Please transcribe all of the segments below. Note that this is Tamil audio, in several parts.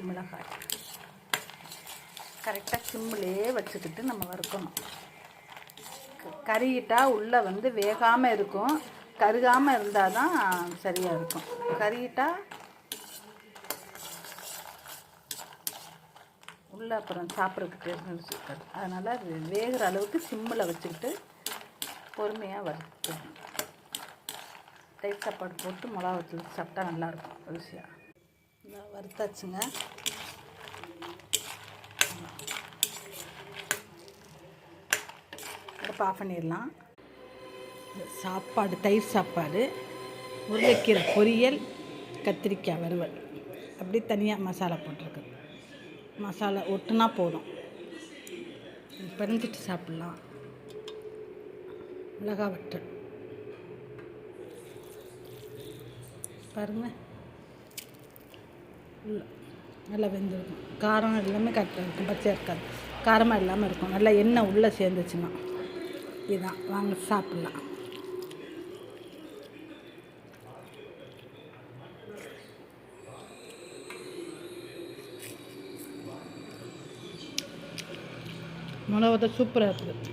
மிளகாய் கரெக்டாக சிம்மிலே வச்சுக்கிட்டு நம்ம வறுக்கணும். கறியிட்டால் உள்ளே வந்து வேகாமல் இருக்கும், கருகாமல் இருந்தால் தான் சரியாக இருக்கும். கறியிட்டால் உள்ளே அப்புறம் சாப்பிட்றதுக்கு டேஸ்ட் இருக்காது. அதனால் அது வேகிற அளவுக்கு சிம்மில் வச்சுக்கிட்டு பொறுமையாக வறுக்கணும். தயிர் சாப்பாடு போட்டு மிளகா வச்சு சாப்பிட்டா நல்லாயிருக்கும் ருசியாக. வறுத்தாச்சுங்க. அடுப்பு ஆஃப் பண்ணிடலாம். சாப்பாடு தயிர் சாப்பாடு, உருளைக்கீரை பொரியல், கத்திரிக்காய் வறுவல், அப்படி தனியாக மசாலா போட்டிருக்கு. மசாலா ஒட்டுனா போதும், பிணைஞ்சிட்டு சாப்பிட்லாம். மிளகாய் வற்றல் பாருங்கள், நல்லா வெந்திருக்கும். காரம் எல்லாமே கரெக்டாக இருக்கும், பச்சையாக இருக்காது, காரமாக இல்லாமல் இருக்கும். நல்லா எண்ணெய் உள்ளே சேர்ந்துச்சுன்னா இதுதான். வாங்க சாப்பிட்லாம். மிளகாய் சூப்பராக இருக்குது.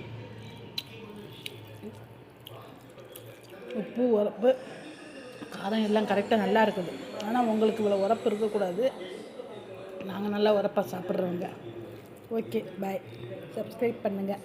உப்பு உரப்பு காரம் எல்லாம் கரெக்டாக நல்லா இருக்குது. ஆனால் உங்களுக்கு இவ்வளோ உரப்பு இருக்கக்கூடாது. நாங்கள் நல்லா உரப்பாக சாப்பிட்றோங்க. ஓகே, பாய். சப்ஸ்கிரைப் பண்ணுங்கள்.